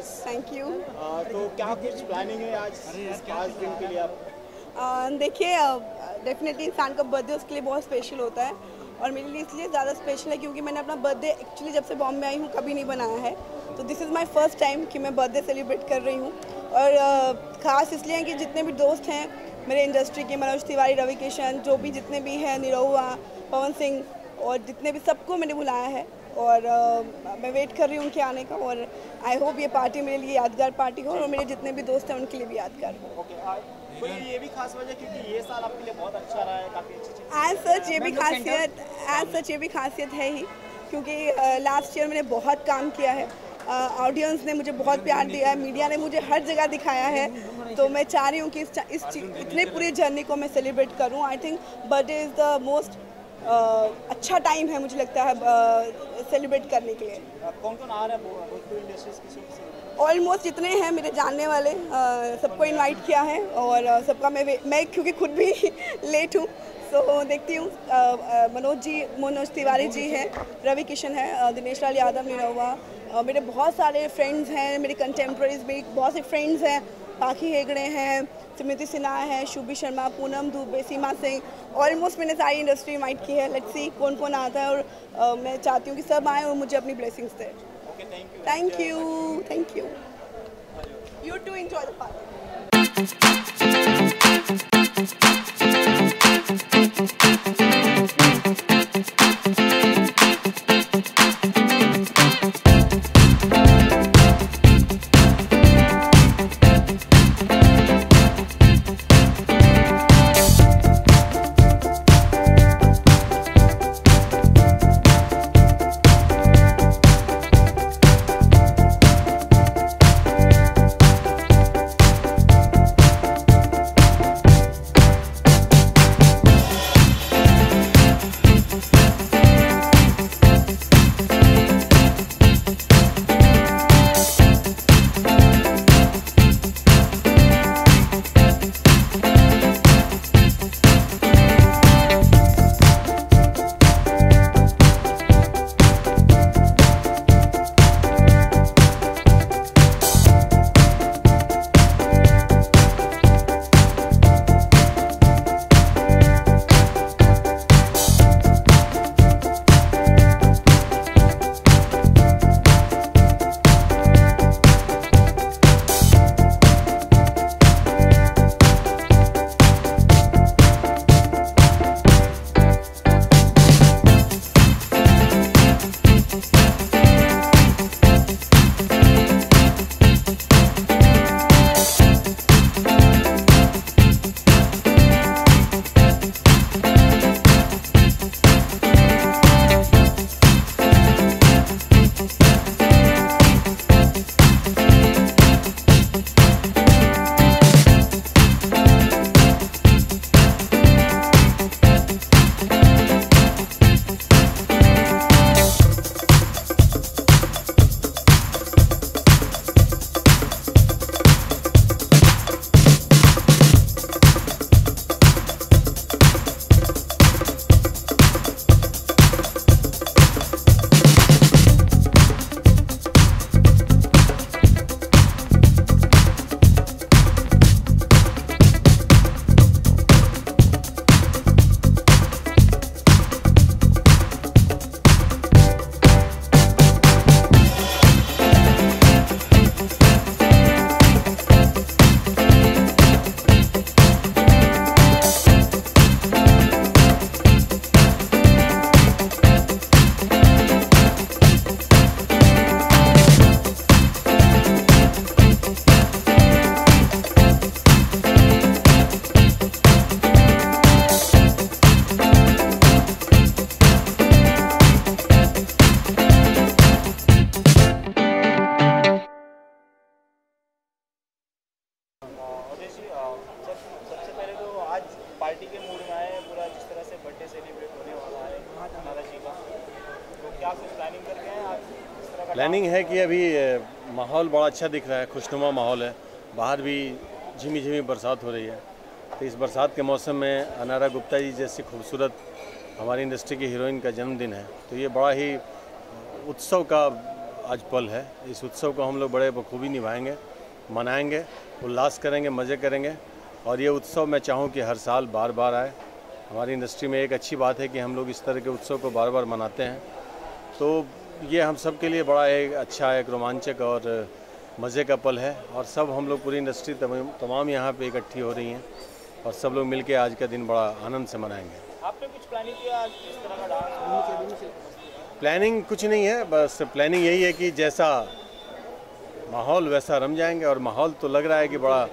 Congratulations. Thank you. तो क्या कुछ प्लानिंग है आज इस 5 दिन के लिए आप? देखिए, डेफिनेटली इंसान का बर्थडे उसके लिए बहुत स्पेशल होता है और मेरे लिए इसलिए ज़्यादा स्पेशल है क्योंकि मैंने अपना बर्थडे एक्चुअली जब से बॉम्बे आई हूँ कभी नहीं बनाया है। तो this is my first time कि मैं बर्थडे सेलिब्रेट कर रही हूँ। और ख़ास इसलिए हैं कि जितने भी दोस्त हैं मेरे इंडस्ट्री के, मनोज तिवारी, रवि किशन, जो भी जितने भी हैं, निरहुआ, पवन सिंह और जितने भी, सबको मैंने बुलाया है और मैं वेट कर रही हूँ उनके आने का। और आई होप ये पार्टी मेरे लिए यादगार पार्टी हो और मेरे जितने भी दोस्त हैं उनके लिए भी यादगार हो। कोई ये भी खास वजह क्योंकि ये साल आपके लिए बहुत अच्छा रहा है, काफ़ी अच्छी एज सच ये भी खासियत है ही क्योंकि लास्ट ईयर मैंने बहुत काम किया है। ऑडियंस ने मुझे बहुत प्यार दिया है, मीडिया ने मुझे हर जगह दिखाया है। तो मैं चाह रही हूँ कि इतने पूरी जर्नी को मैं सेलिब्रेट करूँ। I think birthday is the most अच्छा टाइम है मुझे लगता है सेलिब्रेट करने के लिए। कौन कौन आ रहा है भोजपुरी इंडस्ट्रीज की? ऑलमोस्ट जितने हैं मेरे जानने वाले, सबको इनवाइट किया है और सबका मैं क्योंकि खुद भी लेट हूँ तो देखती हूँ। मनोज तिवारी जी हैं, रवि किशन है, दिनेश लाल यादव, निरहुआ, मेरे बहुत सारे फ्रेंड्स हैं, मेरे कंटेम्प्रेरीज में बहुत से फ्रेंड्स हैं, पाखी हेगड़े हैं, स्मृति सिन्हा है, शुभी शर्मा, पूनम दुबे, सीमा सिंह। ऑलमोस्ट मैंने सारी इंडस्ट्री इनवाइट की है। लेट्स सी कौन कौन आता है और मैं चाहती हूँ कि सब आएँ और मुझे अपनी ब्लेसिंग्स दें। Thank you. You too, enjoy the party. Party के मूड में आए पूरा, जिस तरह से बर्थडे सेलिब्रेट होने वाला है अनारा जी का, तो क्या कुछ प्लानिंग करके हैं आप? इस तरह का प्लानिंग है कि अभी माहौल बड़ा अच्छा दिख रहा है, खुशनुमा माहौल है, बाहर भी झिमी झिमी बरसात हो रही है। तो इस बरसात के मौसम में अनारा गुप्ता जी जैसी खूबसूरत हमारी इंडस्ट्री की हीरोइन का जन्मदिन है, तो ये बड़ा ही उत्सव का आज पल है। इस उत्सव को हम लोग बड़े बखूबी निभाएंगे, मनाएंगे, उल्लास करेंगे, मज़े करेंगे। और ये उत्सव मैं चाहूँ कि हर साल बार बार आए। हमारी इंडस्ट्री में एक अच्छी बात है कि हम लोग इस तरह के उत्सव को बार बार मनाते हैं, तो ये हम सब के लिए बड़ा एक अच्छा, एक रोमांचक और मज़े का पल है। और सब हम लोग पूरी इंडस्ट्री तमाम यहाँ पे इकट्ठी हो रही हैं और सब लोग मिलके आज का दिन बड़ा आनंद से मनाएंगे। आपने कुछ प्लानिंग किया आज इस तरह का डांस? प्लानिंग कुछ नहीं है, बस प्लानिंग यही है कि जैसा माहौल वैसा रम जाएंगे। और माहौल तो लग रहा है कि बड़ा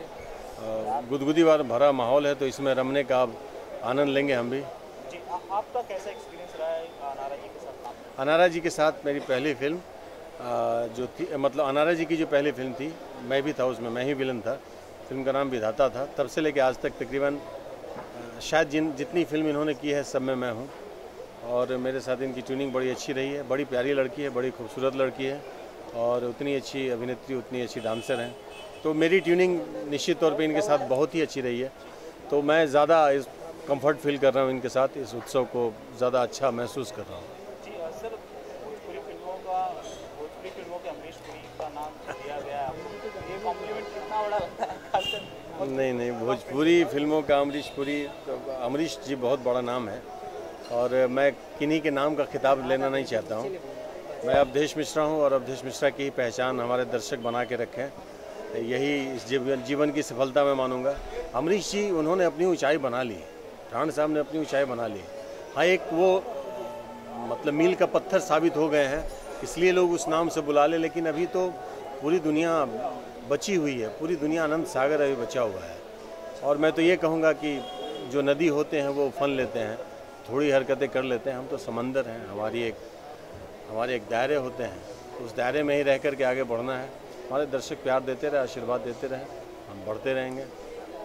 गुदगुदी भरा माहौल है, तो इसमें रमने का आनंद लेंगे हम भी। जी, आपका कैसा एक्सपीरियंस रहा है अनारा जी के साथ काम? अनारा जी के साथ मेरी पहली फिल्म जो थी, मतलब अनारा जी की जो पहली फिल्म थी, मैं भी था उसमें, मैं ही विलन था। फिल्म का नाम विधाता था। तब से लेकर आज तक तकरीबन शायद जितनी फिल्म इन्होंने की है सब में मैं हूँ। और मेरे साथ इनकी ट्यूनिंग बड़ी अच्छी रही है। बड़ी प्यारी लड़की है, बड़ी खूबसूरत लड़की है और उतनी अच्छी अभिनेत्री, उतनी अच्छी डांसर हैं। तो मेरी ट्यूनिंग निश्चित तौर पे इनके साथ बहुत ही अच्छी रही है। तो मैं ज़्यादा इस कंफर्ट फील कर रहा हूँ इनके साथ, इस उत्सव को ज़्यादा अच्छा महसूस कर रहा हूँ। जी सर, भोजपुरी फिल्मों के अमरीश पुरी का नाम दिया गया है आपको, तो ये कॉम्प्लीमेंट कितना बड़ा लगता है खासकर? नहीं, भोजपुरी फिल्मों का अमरीश पुरी, अमरीश जी बहुत बड़ा नाम है और मैं किन्हीं के नाम का खिताब लेना नहीं चाहता हूँ। मैं अवधेश मिश्रा हूँ और अवधेश मिश्रा की ही पहचान हमारे दर्शक बना के रखे हैं। यही इस जीवन की सफलता मैं मानूंगा। अमरीश जी, उन्होंने अपनी ऊंचाई बना ली, राण साहब ने अपनी ऊंचाई बना ली। हाँ, एक वो मतलब मील का पत्थर साबित हो गए हैं, इसलिए लोग उस नाम से बुला ले। लेकिन अभी तो पूरी दुनिया बची हुई है, पूरी दुनिया आनंद सागर अभी बचा हुआ है। और मैं तो ये कहूँगा कि जो नदी होते हैं वो उफन लेते हैं, थोड़ी हरकतें कर लेते हैं। हम तो समंदर हैं, हमारे एक दायरे होते हैं, तो उस दायरे में ही रह कर के आगे बढ़ना है। हमारे दर्शक प्यार देते रहे, आशीर्वाद देते रहे, हम बढ़ते रहेंगे।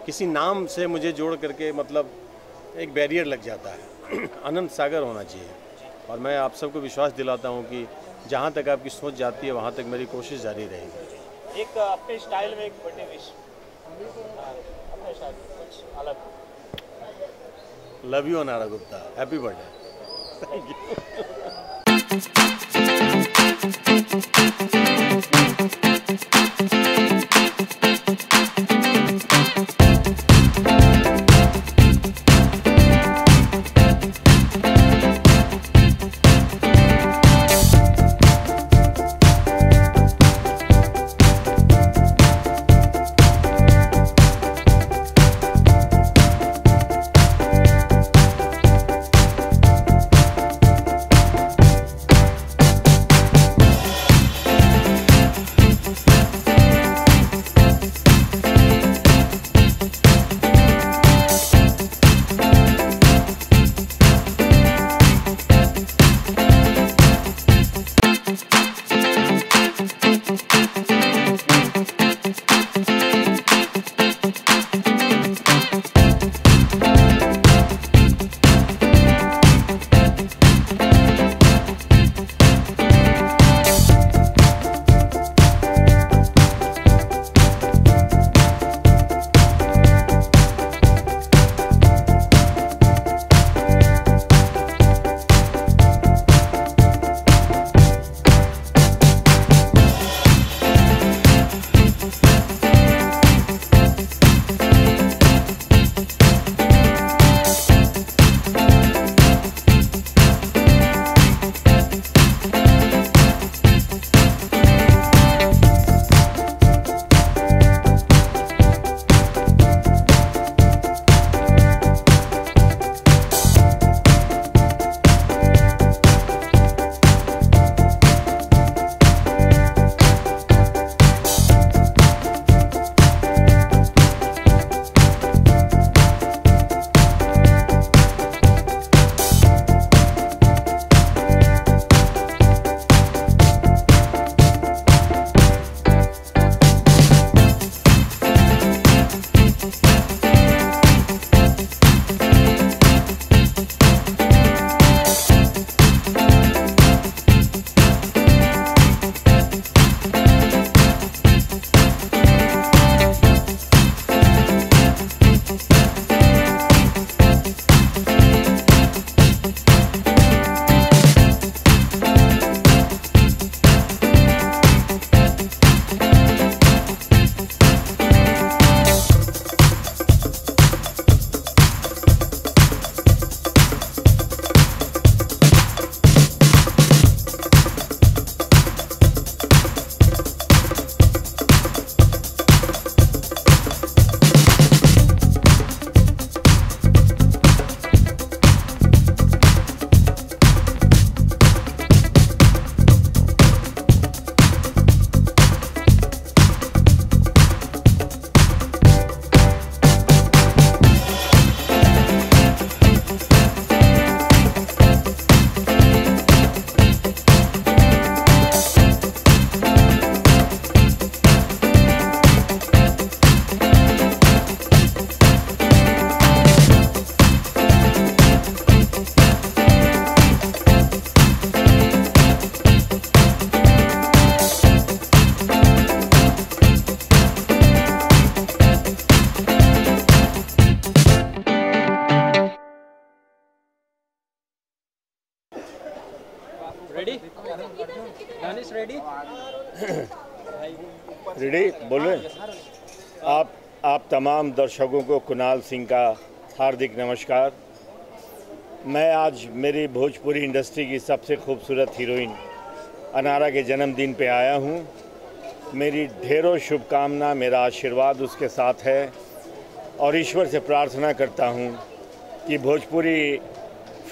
किसी नाम से मुझे जोड़ करके मतलब एक बैरियर लग जाता है। आनंद सागर होना चाहिए। और मैं आप सबको विश्वास दिलाता हूँ कि जहाँ तक आपकी सोच जाती है वहाँ तक मेरी कोशिश जारी रहेगी। एक अपने स्टाइल में एक बर्थडे विश, अपने स्टाइल कुछ अलग। Love you Anara Gupta, happy birthday. Thank you. आप तमाम दर्शकों को कुणाल सिंह का हार्दिक नमस्कार। मैं आज मेरी भोजपुरी इंडस्ट्री की सबसे खूबसूरत हीरोइन अनारा के जन्मदिन पे आया हूँ। मेरी ढेरों शुभकामना, मेरा आशीर्वाद उसके साथ है और ईश्वर से प्रार्थना करता हूँ कि भोजपुरी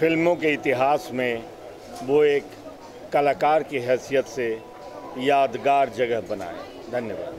फिल्मों के इतिहास में वो एक कलाकार की हैसियत से यादगार जगह बनाए। धन्यवाद।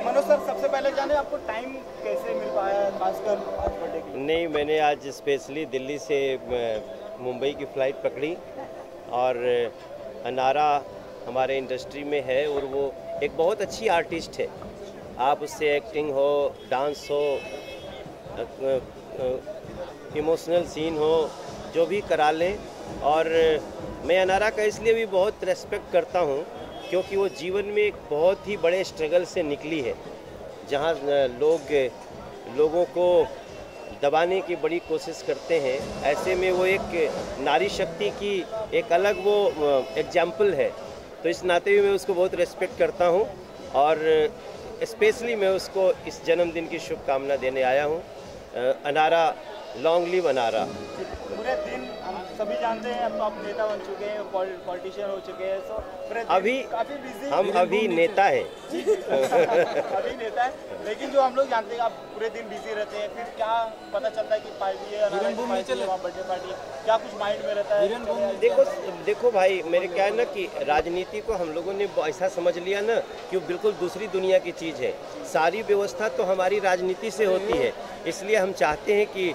मनोज सर, सबसे पहले जाने आपको टाइम कैसे मिल पाया खासकर आज बर्थडे के लिए? नहीं, मैंने आज स्पेशली दिल्ली से मुंबई की फ़्लाइट पकड़ी और अनारा हमारे इंडस्ट्री में है और वो एक बहुत अच्छी आर्टिस्ट है। आप उससे एक्टिंग हो, डांस हो, इमोशनल सीन हो, जो भी करा लें। और मैं अनारा का इसलिए भी बहुत रेस्पेक्ट करता हूँ क्योंकि वो जीवन में एक बहुत ही बड़े स्ट्रगल से निकली है, जहाँ लोगों को दबाने की बड़ी कोशिश करते हैं। ऐसे में वो एक नारी शक्ति की एक अलग वो एग्जाम्पल है। तो इस नाते भी मैं उसको बहुत रेस्पेक्ट करता हूँ और स्पेशली मैं उसको इस जन्मदिन की शुभकामना देने आया हूँ। अनारा, लॉन्ग लिव अनारा। पूरे दिन हम सभी जानते हैं, अब तो आप नेता बन चुके हैं, पॉलिटिशियन हो चुके हैं, तो अभी काफी बिजी हम अभी नेता हैं। अभी नेता है, लेकिन जो हम लोग जानते हैं आप पूरे दिन बिजी रहते हैं, फिर क्या पता चलता है कि पार्टी है, वहाँ बर्थडे पार्टी है, क्या कुछ माइंड में रहता है? देखो भाई, मेरे क्या है ना कि राजनीति को हम लोगों ने ऐसा समझ लिया ना कि वो बिल्कुल दूसरी दुनिया की चीज़ है। सारी व्यवस्था तो हमारी राजनीति से होती है, इसलिए हम चाहते हैं कि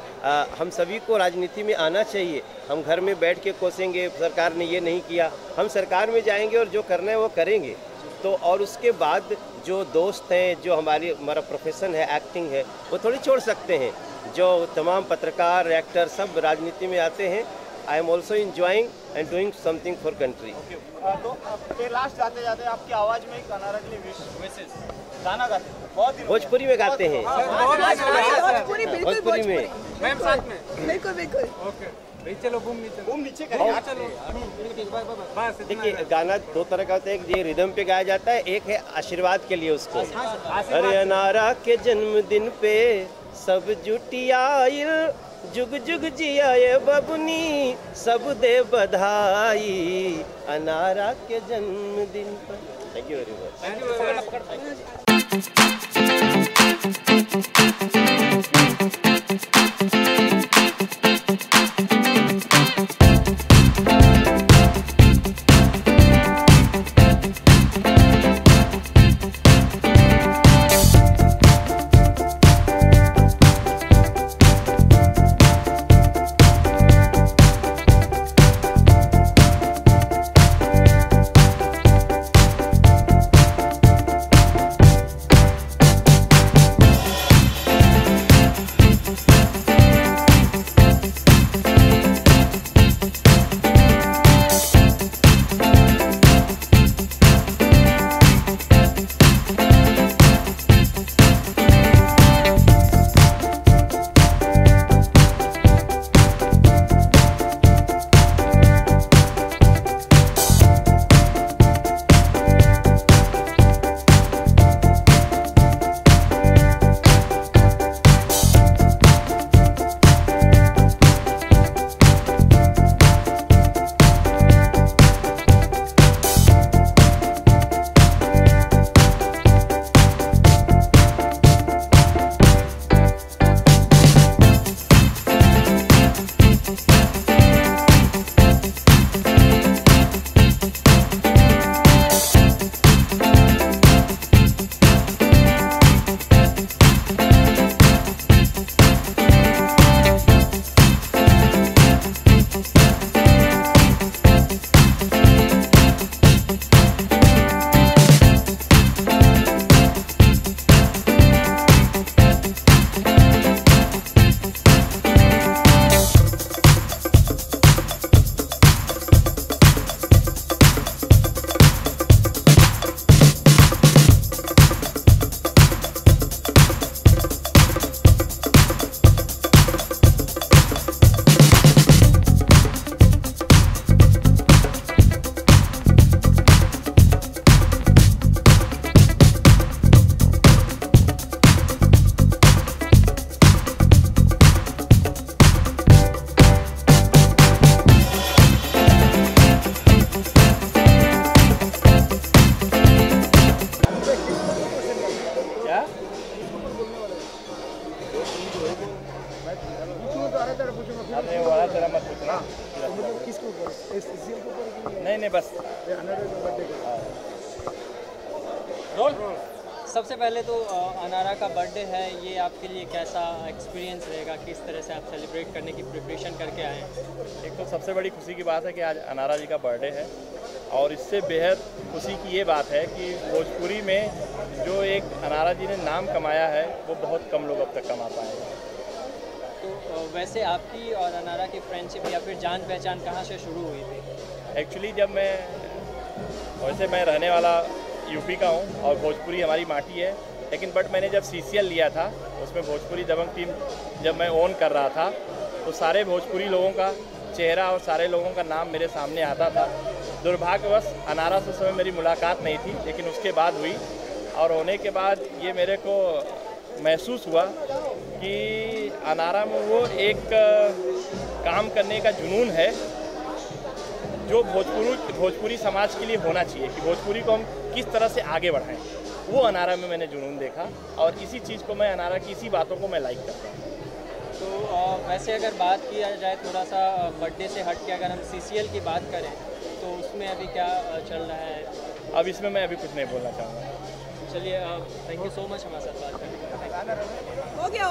हम सभी को राजनीति में आना चाहिए। हम घर में बैठ के कोसेंगे सरकार ने ये नहीं किया, हम सरकार में जाएंगे और जो करना है वो करेंगे। तो और उसके बाद जो दोस्त हैं, जो हमारा प्रोफेशन है, एक्टिंग है, वो थोड़ी छोड़ सकते हैं। जो तमाम पत्रकार, एक्टर सब राजनीति में आते हैं। I am also enjoying and doing something for country. तो लास्ट जाते जाते आपकी आवाज़ में एक अनारा के लिए गाना गाते हैं, बहुत भोजपुरी में गाते हैं। भोजपुरी, बिल्कुल भोजपुरी में बिल्कुल बिल्कुल। चलो बूम नीचे करिए। देखिए, गाना दो तरह का होता है, एक ये रिदम पे गाया जाता है, एक है आशीर्वाद के लिए उसको। अरे अनारा के जन्मदिन पे सब जुटियाइल, जुग जुग जिया ये बबुनी, सब दे बधाई अनारा के जन्मदिन पर। थैंक यू वेरी नहीं बस रोल। सबसे पहले तो अनारा का बर्थडे है, ये आपके लिए कैसा एक्सपीरियंस रहेगा, किस तरह से आप सेलिब्रेट करने की प्रिपरेशन करके आए हैं? एक तो सबसे बड़ी खुशी की बात है कि आज अनारा जी का बर्थडे है और इससे बेहद खुशी की ये बात है कि भोजपुरी में जो एक अनारा जी ने नाम कमाया है वो बहुत कम लोग अब तक कमा पाए हैं। तो वैसे आपकी और अनारा की फ्रेंडशिप या फिर जान पहचान कहाँ से शुरू हुई थी? एक्चुअली जब वैसे मैं रहने वाला यूपी का हूँ और भोजपुरी हमारी माटी है, लेकिन मैंने जब CCL लिया था उसमें भोजपुरी दबंग टीम जब मैं ओन कर रहा था तो सारे भोजपुरी लोगों का चेहरा और सारे लोगों का नाम मेरे सामने आता था। दुर्भाग्यवश अनारा से उस समय मेरी मुलाकात नहीं थी, लेकिन उसके बाद हुई और होने के बाद ये मेरे को महसूस हुआ कि अनारा में वो एक काम करने का जुनून है जो भोजपुरी समाज के लिए होना चाहिए कि भोजपुरी को हम किस तरह से आगे बढ़ाएं। वो अनारा में मैंने जुनून देखा और इसी चीज़ को मैं अनारा की इसी बातों को मैं लाइक करता हूँ। तो वैसे अगर बात किया जाए थोड़ा सा बर्थडे से हट के, अगर हम CCL की बात करें तो उसमें अभी क्या चल रहा है? अब इसमें मैं अभी कुछ नहीं बोलना चाहूँगा। चलिए, थैंक यू सो मच हमारे साथ बात करने हो गया।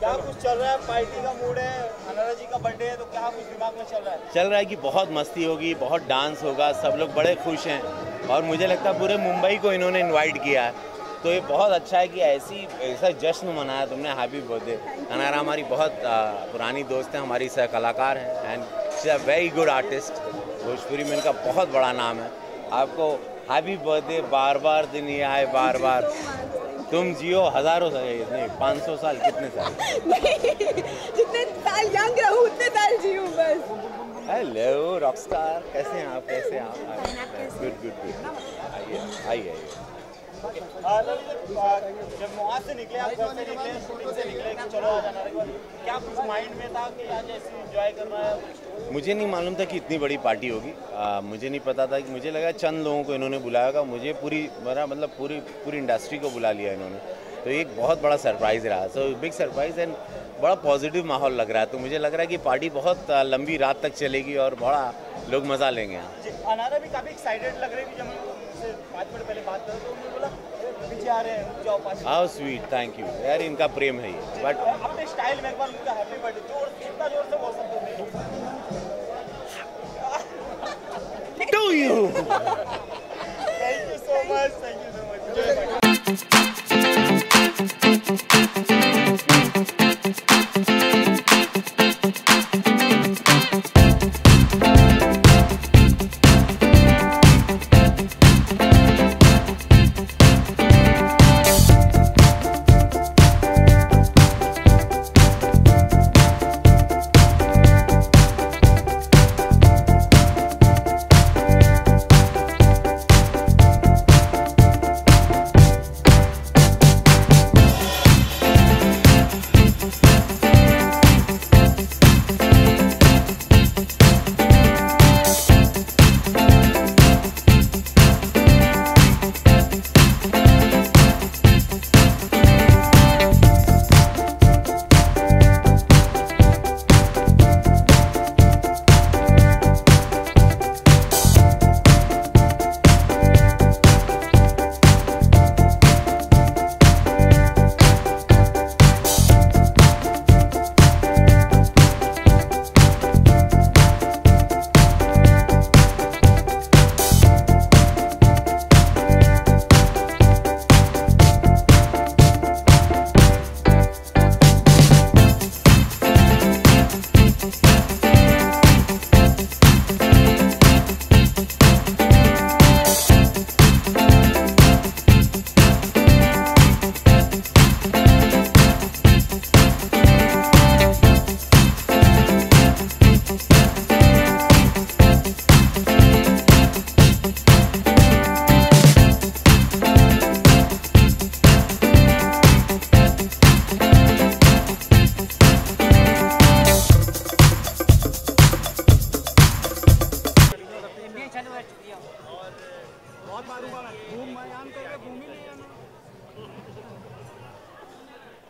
क्या कुछ चल रहा है? पार्टी का मूड है, अनारा जी का बर्थडे है, तो क्या कुछ दिमाग में चल रहा है? चल रहा है कि बहुत मस्ती होगी, बहुत डांस होगा, सब लोग बड़े खुश हैं और मुझे लगता है पूरे मुंबई को इन्होंने इनवाइट किया है, तो ये बहुत अच्छा है कि ऐसा जश्न मनाया तुमने। Happy birthday. अनारा हमारी बहुत पुरानी दोस्त है, हमारी सह कलाकार हैं and she is a very good artist. Bhojpuri में इनका बहुत बड़ा नाम है। आपको हैप्पी बर्थडे, बार बार दिन ये आए, बार बार तुम जियो हज़ारों साल, नहीं 500 साल, कितने साल? जितने साल यंग रहूं उतने साल जीऊं बस। हेलो रॉकस्टार, कैसे हैं आप? कैसे हैं आप? Good good good. आइए। जब वहाँ से निकले, आप घर से निकले, शूटिंग से निकले कि चलो आज अनारा का, क्या कुछ माइंड में था कि आज ऐसे एंजॉय करना है? मुझे नहीं मालूम था कि इतनी बड़ी पार्टी होगी। मुझे नहीं पता था कि, मुझे लगा चंद लोगों को इन्होंने बुलाया होगा, मुझे पूरी इंडस्ट्री को बुला लिया इन्होंने, तो एक बहुत बड़ा सरप्राइज़ रहा। सो बिग सरप्राइज़ एंड बड़ा पॉजिटिव माहौल लग रहा है। तो मुझे लग रहा है कि पार्टी बहुत लंबी रात तक चलेगी और बड़ा लोग मज़ा लेंगे यहाँ। अनारा भी काफ़ी एक्साइटेड लग रही थी। जब मैं उनसे 5 मिनट पहले बात करा तो उन्होंने बोला पीछे आ रहे हैं, जाओ पास। हाउ स्वीट, थैंक यू यार, इनका प्रेम है ये। बट अपने स्टाइल में एक बार उनका हैप्पी बर्थडे कितना जोर से बोल सकते हैं? To you. Thank you so much.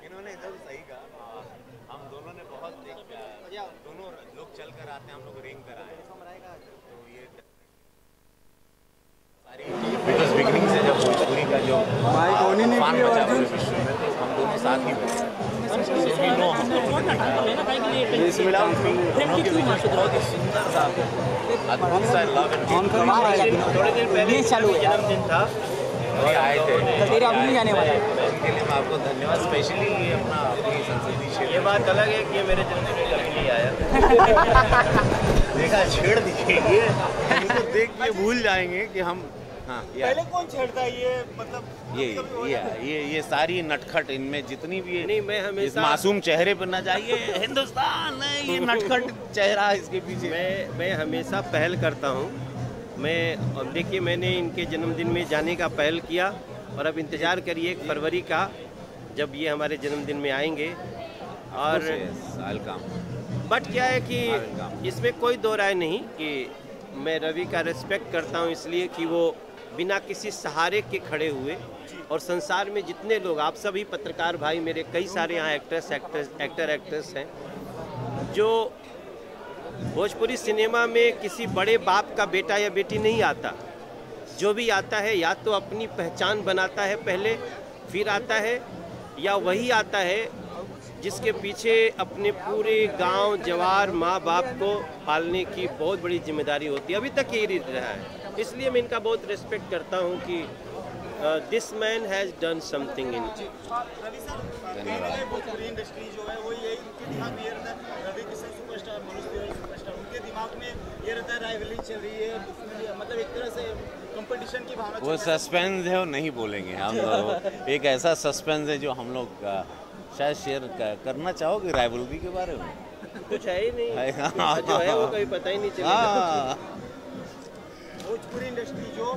इन्होंने एकदम सही कहा। हम दोनों ने बहुत दोनों लोग चल कर आते हैं, हम लोग रिंग कर आए, तो ये सारी बिकॉज बिगनिंग से जब भोजपुरी का जो फान बचा हुआ विश्व में, तो हम दोनों साथ ही बचे। हम दोनों के बीच बहुत ही सुंदर सा अद्भुत सा लव एंड थोड़े दिन पहले जन्मदिन था, आए थे। तेरे अभी नहीं जाने वाला है। उनके लिए मैं आपको धन्यवाद, स्पेशली ये अपना अपनी संसदीय क्षेत्र। ये बात अलग है कि ये मेरे जन्मदिन में कभी नहीं आया। देखा, छेड़ दीजिए, ये इनको देख के भूल जाएंगे कि हम। हाँ, पहले कौन छेड़ता है ये, मतलब ये सारी नटखट, इनमें जितनी भी नहीं, मैं इस हमेशा मासूम चेहरे पर ना जाइए, हिंदुस्तान है ये नटखट चेहरा इसके पीछे। मैं हमेशा पहल करता हूँ। अब देखिए, मैंने इनके जन्मदिन में जाने का पहल किया और अब इंतज़ार करिए 1 फरवरी का, जब ये हमारे जन्मदिन में आएंगे। और बट क्या है कि इसमें कोई दो राय नहीं कि मैं रवि का रिस्पेक्ट करता हूँ, इसलिए कि वो बिना किसी सहारे के खड़े हुए, और संसार में जितने लोग, आप सभी पत्रकार भाई, मेरे कई सारे यहाँ एक्टर एक्ट्रेस हैं, जो भोजपुरी सिनेमा में किसी बड़े बाप का बेटा या बेटी नहीं आता। जो भी आता है या तो अपनी पहचान बनाता है पहले, फिर आता है, या वही आता है जिसके पीछे अपने पूरे गांव जवार माँ बाप को पालने की बहुत बड़ी जिम्मेदारी होती है। अभी तक यही रहा है, इसलिए मैं इनका बहुत रिस्पेक्ट करता हूँ कि this man has done something in. Ravi sir, Bhojpuri industry जो है वो यही उनके दिमाग में ये रहता है, रवि किशन सुपरस्टार, मनोज तिवारी सुपरस्टार, उनके दिमाग में ये रहता है राइवलरी चल रही है, मतलब एक तरह से कंपटीशन की भावना। वो सस्पेंस है, वो नहीं बोलेंगे हम लोग। एक ऐसा सस्पेंस है जो हम लोग शायद शेयर करना चाहोगे राइवलरी के बारे में। कुछ है ही नहीं, जो है वो कभी पता ही नहीं चलेगा। भोजपुरी इंडस्ट्री जो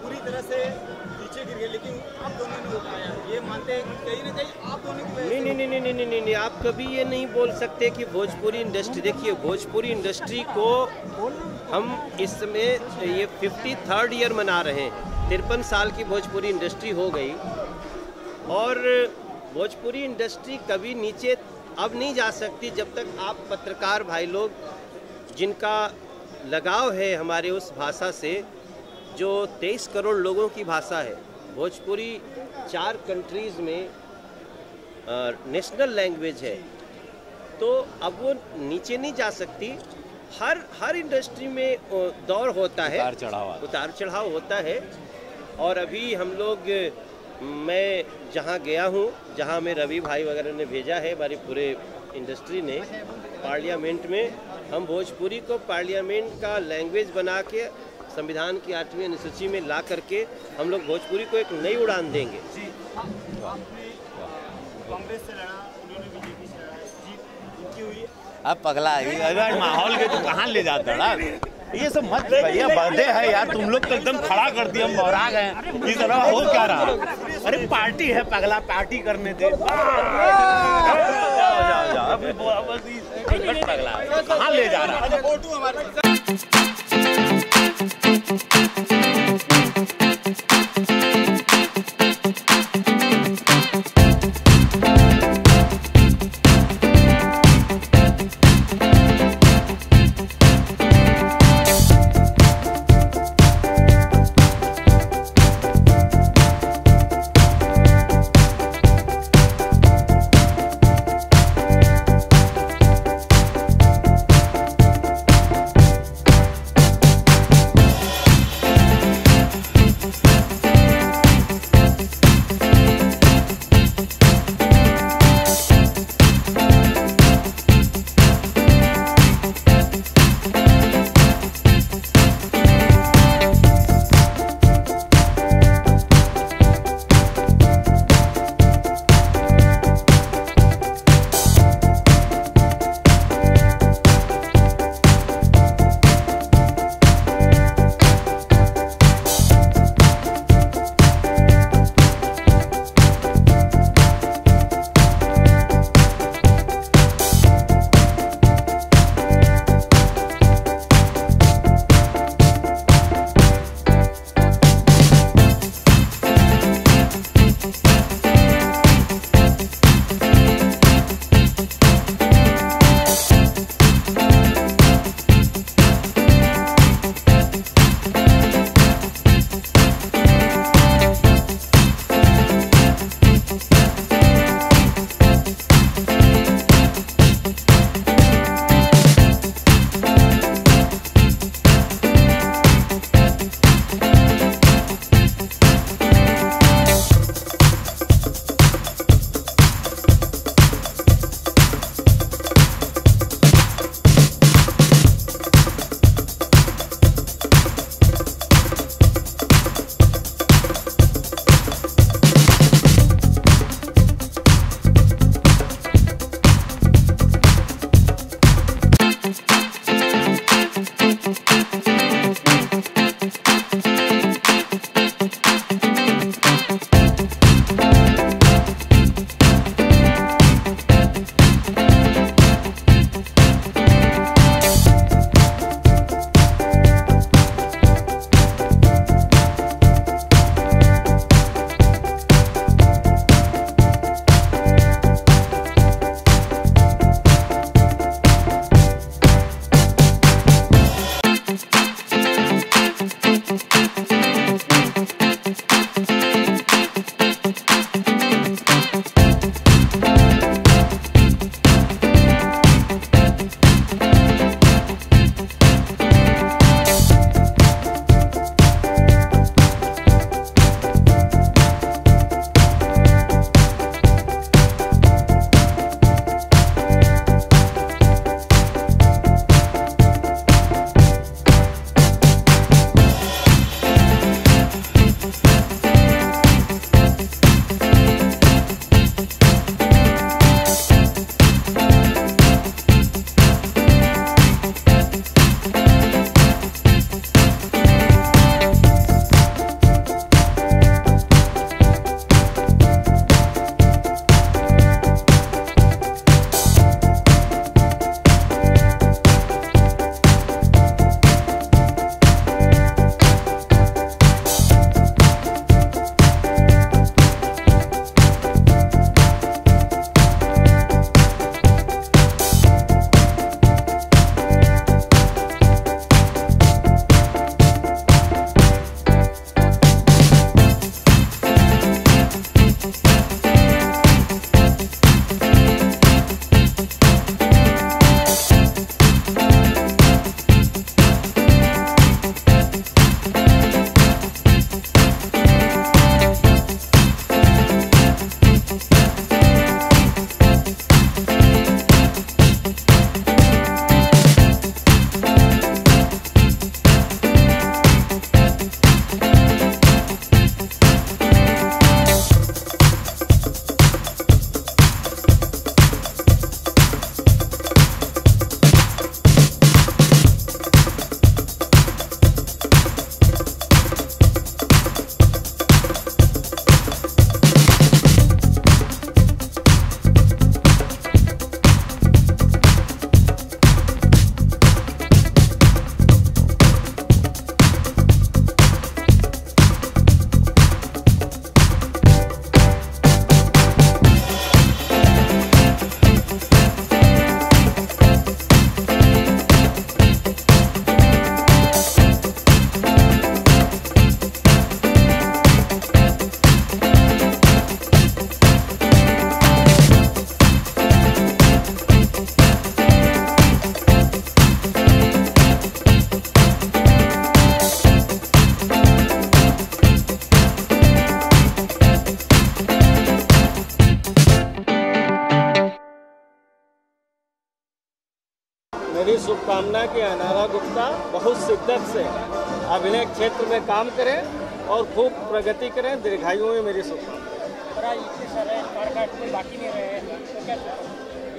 पूरी तरह से पीछे गिर गई, लेकिन आप दोनों ने उठाया, ये मानते हैं कहीं ना कहीं आप दोनों की वजह से। नहीं, आप कभी ये नहीं बोल सकते कि भोजपुरी इंडस्ट्री, देखिए भोजपुरी इंडस्ट्री को हम इस समय ये 53rd ईयर मना रहे हैं। 53 साल की भोजपुरी इंडस्ट्री हो गई और भोजपुरी इंडस्ट्री कभी नीचे अब नहीं जा सकती जब तक आप पत्रकार भाई लोग, जिनका लगाव है हमारे उस भाषा से जो 23 करोड़ लोगों की भाषा है। भोजपुरी 4 कंट्रीज़ में नेशनल लैंग्वेज है, तो अब वो नीचे नहीं जा सकती। हर इंडस्ट्री में दौर होता है, उतार चढ़ाव होता है। और अभी हम लोग, मैं जहाँ गया हूँ, जहाँ में रवि भाई वगैरह ने भेजा है, हमारी पूरे इंडस्ट्री ने, पार्लियामेंट में हम भोजपुरी को पार्लियामेंट का लैंग्वेज बना के संविधान की 8वीं अनुसूची में ला करके हम लोग भोजपुरी को एक नई उड़ान देंगे। कांग्रेस से लड़ा, उन्होंने बीजेपी से लड़ा, जीत उनकी हुई। अब पगला अगर माहौल के तो कहाँ ले जाते ना, ये सब मत भैया, बर्थडे है यार, तुम लोग तो एकदम खड़ा कर दिया, हम बौरा गए। इस तरह हो क्या रहा? अरे पार्टी है पगला, पार्टी करने दे। जाओ पगला, कहाँ ले जा रहा? मेरी शुभकामना कि अनारा गुप्ता बहुत शिद्दत से अभिनय क्षेत्र में काम करें और खूब प्रगति करें, दीर्घायु में मेरी शुभकामना। बाकी नहीं रहे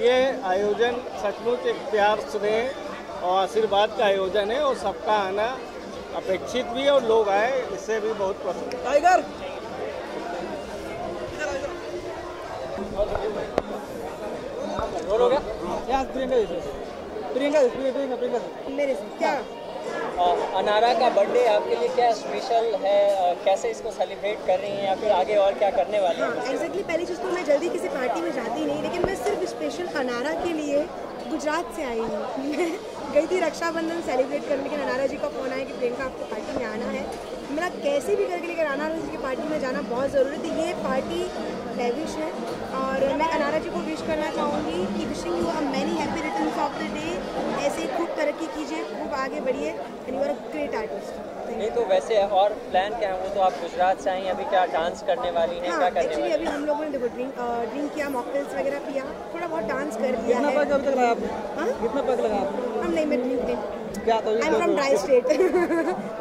ये आयोजन सचमुच एक प्यार स्नेह और आशीर्वाद का आयोजन है और सबका आना अपेक्षित भी है और लोग आए इससे भी बहुत पसंद। टाइगर प्रियंका मेरे से क्या अनारा का बर्थडे आपके लिए क्या स्पेशल है, कैसे इसको सेलिब्रेट कर रही हैं या फिर आगे और क्या करने वाली हैं? हाँ, एग्जैक्टली पहली चीज़ तो मैं जल्दी किसी पार्टी में जाती नहीं, लेकिन मैं सिर्फ स्पेशल अनारा के लिए गुजरात से आई हूँ। मैं गई थी रक्षाबंधन सेलिब्रेट करने, लेकिन अनारा जी का फ़ोन आया कि प्रियंका आपको पार्टी में आना है। मेरा कैसे भी करके लेकर अनारा जी की पार्टी में जाना बहुत ज़रूरी थी। ये पार्टी लेविश है और मैं अनारा जी को विश करना चाहूँगी कि wishing you a many happy returns of the day. ऐसे खूब तरक्की कीजिए, खूब आगे बढ़िए and you are a great artist. नहीं तो वैसे और प्लान क्या है? वो तो आप गुजरात से आई, अभी क्या डांस करने वाली हैं? हाँ, क्या करने वाली? अभी हम लोगों ने देखो ड्रिंक किया, मॉकटेल्स वगैरह पिया, थोड़ा बहुत डांस कर लिया है। कितना पैक लगा आपने? हाँ? कितना पैक लगा आपने? हम नहीं, मैं ड्रिंक नहीं। क्या तो I am from dry state.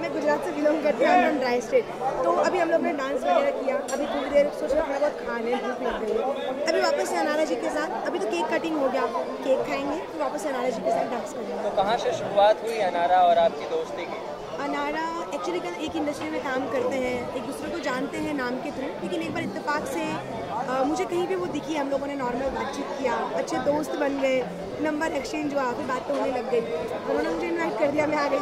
मैं गुजरात से बिलोंग करती हूँ, I am from dry state. तो अभी हम लोग ने डांस वगैरह किया, अभी थोड़ी देर सोच रहे थोड़ा बहुत खा लें, भूख लग गई है। अभी वापस से अनारा जी के साथ, अभी तो केक कटिंग हो गया, केक खाएंगे फिर वापस से अनारा जी के साथ डांस करेंगे। तो कहाँ से शुरुआत हुई अनारा और आपकी दोस्ती की? अनारा एक्चुअली एक इंडस्ट्री में काम करते हैं, एक दूसरे को जानते हैं नाम के थ्रू, लेकिन एक बार इत्तेफाक से मुझे कहीं पे वो दिखी, हम लोगों ने नॉर्मल बातचीत किया, अच्छे दोस्त बन गए, नंबर एक्सचेंज हुआ, फिर बात तो होने लग गई, उन्होंने मुझे इनवाइट कर दिया, मैं आ गई।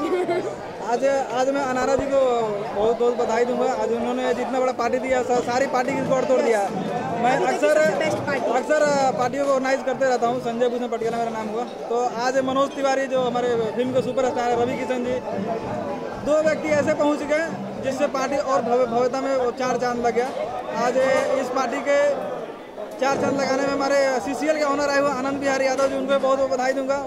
आज मैं अनारा जी को बहुत बहुत बधाई दूंगा। आज उन्होंने जितना बड़ा पार्टी दिया, सारी पार्टी की रिकॉर्ड तोड़ दिया। मैं अक्सर पार्टियों को ऑर्गेनाइज करते रहता हूँ। संजय भूषण पटियाला मेरा नाम हुआ। तो आज मनोज तिवारी जो हमारे फिल्म के सुपरस्टार है, रवि किशन जी, दो व्यक्ति ऐसे पहुँच गए जिससे पार्टी और भव्यता में वो चार चांद लग गया। आज इस पार्टी के चार चांद लगाने में हमारे CCL के ऑनर आए हुए आनंद बिहारी यादव जी, उनको बहुत बहुत बधाई दूंगा।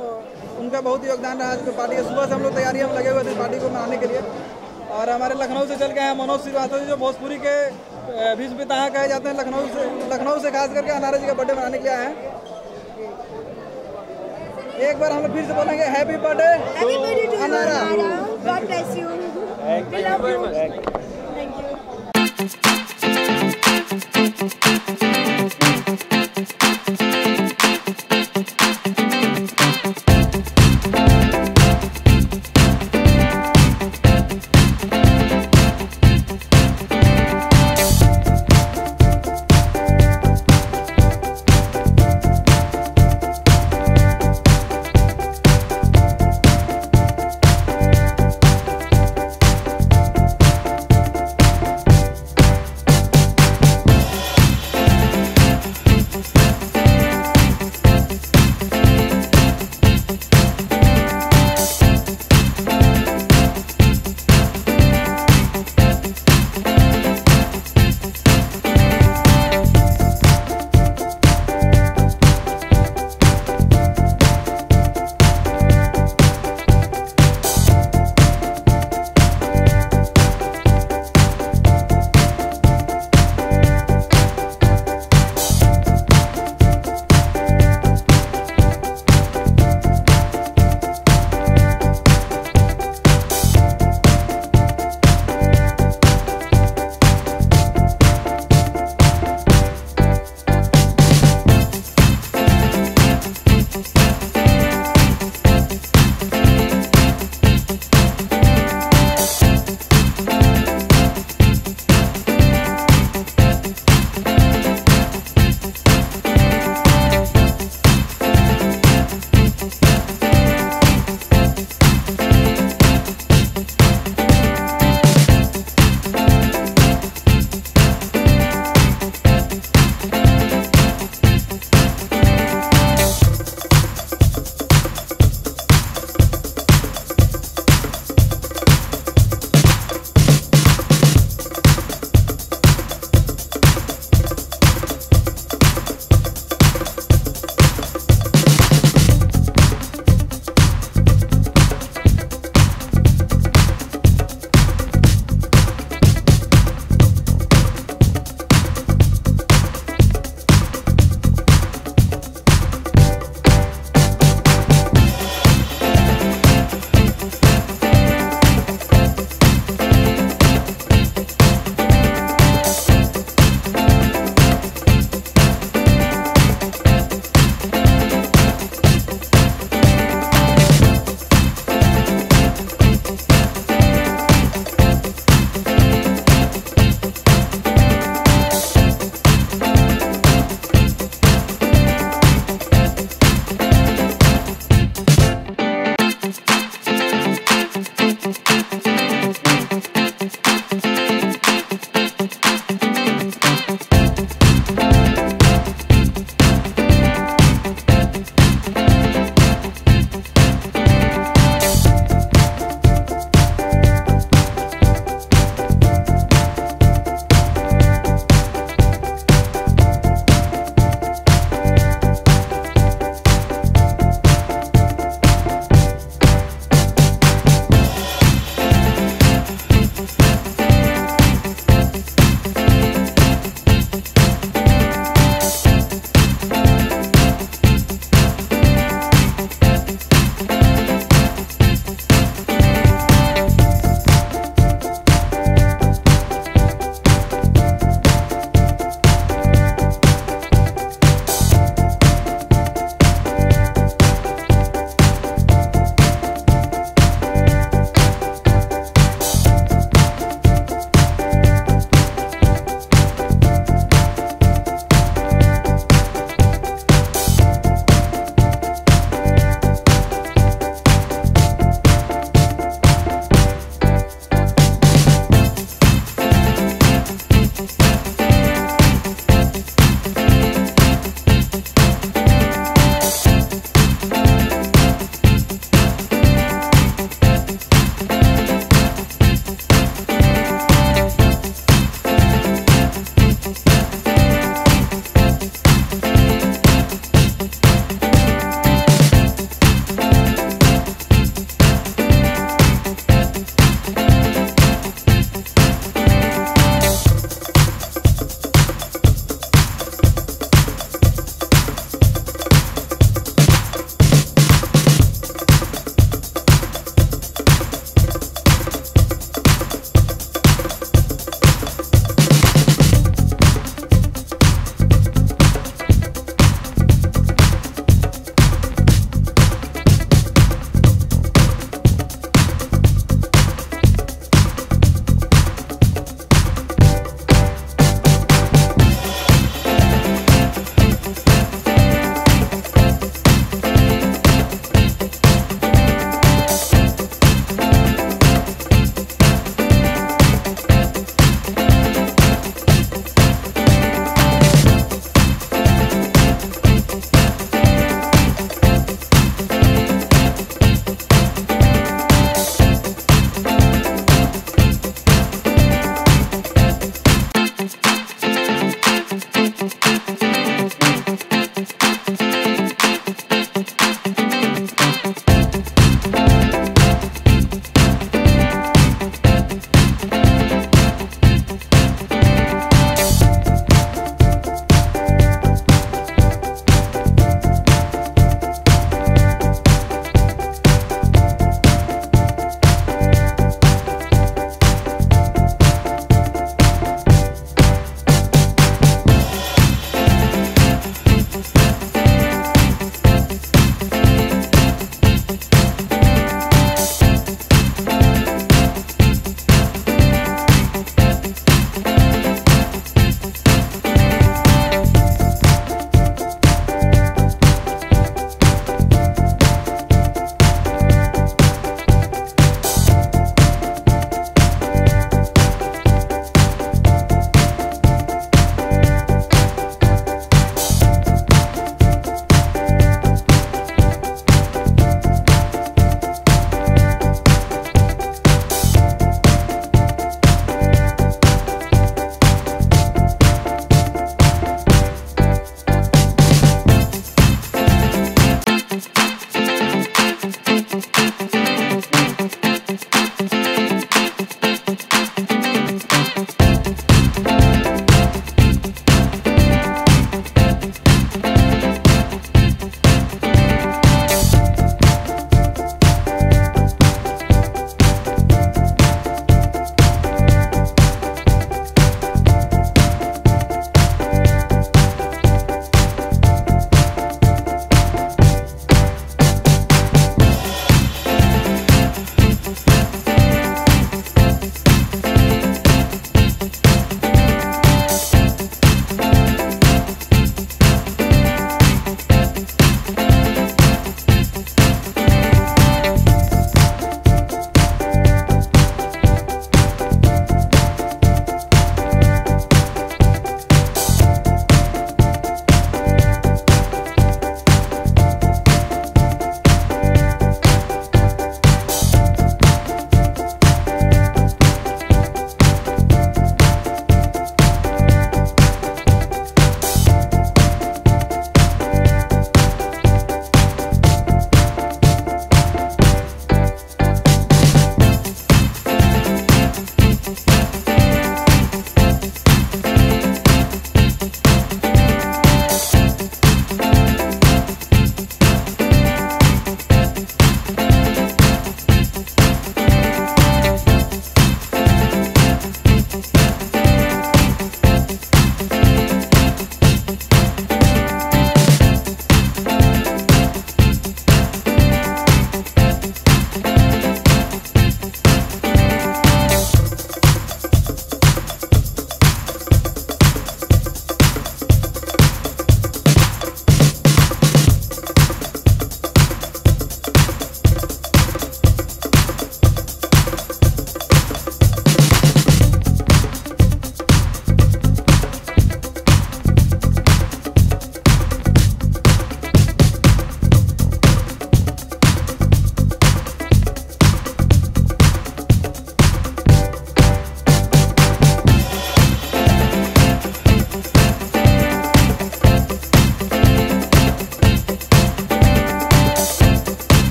उनका बहुत ही योगदान रहा आज पार्टी के। सुबह से हम लोग तैयारियों में लगे हुए थे पार्टी को मनाने के लिए। और हमारे लखनऊ से चल के आए मनोज श्रीवास्तव जी, जो भोजपुरी के भीष्म पितामह कहे जाते हैं, लखनऊ से खास करके अनारा जी का बर्थडे मनाने के लिए आए हैं। एक बार हम लोग फिर से बोलेंगे happy birthday to Anara. God bless you. We love you. Thank you.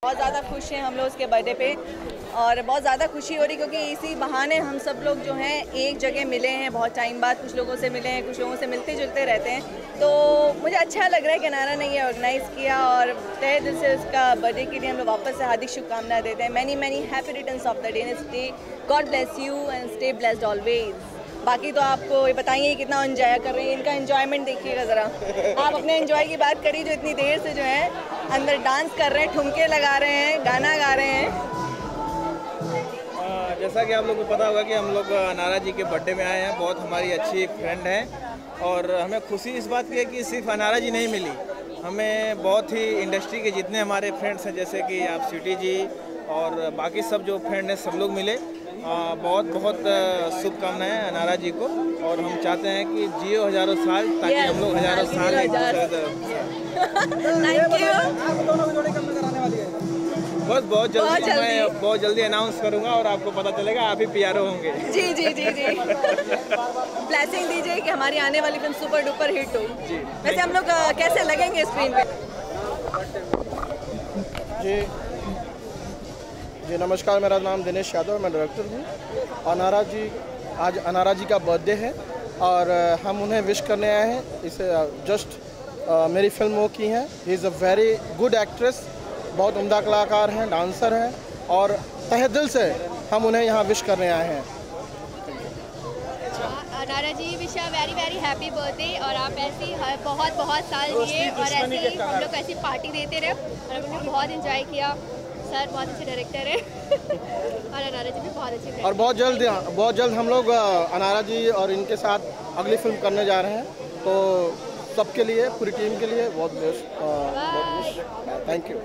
बहुत ज़्यादा खुश हैं हम लोग उसके बर्थडे पे और बहुत ज़्यादा खुशी हो रही क्योंकि इसी बहाने हम सब लोग जो हैं एक जगह मिले हैं। बहुत टाइम बाद कुछ लोगों से मिले हैं, कुछ लोगों से मिलते जुलते रहते हैं, तो मुझे अच्छा लग रहा है कि अनारा ने ये ऑर्गेनाइज़ किया और तहे दिल से उसका बर्थडे के लिए हम लोग वापस से हार्दिक शुभकामनाएं देते हैं। Many many happy returns of the day and stay God bless you and stay blessed always. बाकी तो आपको ये बताएंगे कितना एंजॉय कर रहे हैं, इनका एंजॉयमेंट देखिएगा ज़रा। आप अपने एंजॉय की बात करिए जो इतनी देर से जो है अंदर डांस कर रहे हैं, ठुमके लगा रहे हैं, गाना गा रहे हैं। जैसा कि आप लोगों को पता होगा कि हम लोग अनारा जी के बर्थडे में आए हैं। बहुत हमारी अच्छी एक फ्रेंड है और हमें खुशी इस बात की है कि सिर्फ अनारा जी नहीं मिली, हमें बहुत ही इंडस्ट्री के जितने हमारे फ्रेंड्स हैं जैसे कि आप सिटी जी और बाकी सब जो फ्रेंड हैं सब लोग मिले। बहुत बहुत शुभकामनाएं अनारा जी को और हम चाहते हैं कि जियो हज़ारों साल ताकि हम लोग हज़ारों साल बस बहुत जल्दी अनाउंस करूंगा और आपको पता चलेगा, आप ही पीआरओ होंगे। जी जी जी जी ब्लेसिंग दीजिए कि हमारी आने वाली फिल्म सुपर डुपर हिट हो। वैसे हम लोग कैसे लगेंगे स्क्रीन पे? जी नमस्कार, मेरा नाम दिनेश यादव, मैं डायरेक्टर हूँ। अनारा जी, आज अनारा जी का बर्थडे है और हम उन्हें विश करने आए हैं। इसे जस्ट मेरी फिल्म वो की हैं। He is a very good actress, बहुत उम्दा कलाकार हैं, डांसर हैं और तहे दिल से हम उन्हें यहाँ विश करने आए हैं। Anara ji wish a very very happy birthday और आप ऐसी बहुत बहुत साल जिए और ऐसे ही हम लोग ऐसी पार्टी देते रहे और हमने बहुत इंजॉय किया। सर बहुत अच्छे डायरेक्टर है और अनारा जी भी बहुत अच्छे और बहुत जल्द हम लोग अनारा जी और इनके साथ अगली फिल्म करने जा रहे हैं, तो सबके लिए, पूरी टीम के लिए बहुत best. Thank you.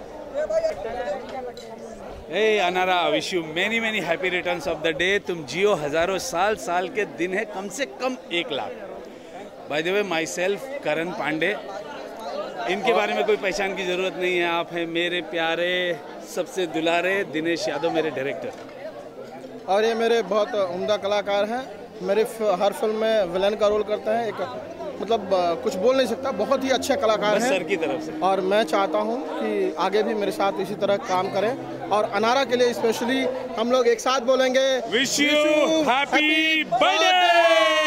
Hey Anara, wish you many many happy returns of the day. तुम जियो हज़ारों साल, साल के दिन है कम से कम 1 lakh. By the way, myself Karan Pandey, इनके बारे में कोई पहचान की ज़रूरत नहीं है। आप हैं मेरे प्यारे सबसे दुलारे दिनेश यादव, मेरे डायरेक्टर। और ये मेरे बहुत उम्दा कलाकार हैं। मेरे हर फिल्म में विलन का रोल करते हैं। एक मतलब कुछ बोल नहीं सकता, बहुत ही अच्छे कलाकार हैं सर की तरफ से। और मैं चाहता हूँ कि आगे भी मेरे साथ इसी तरह काम करें और अनारा के लिए स्पेशली हम लोग एक साथ बोलेंगे विश यू हैप्पी बर्थडे।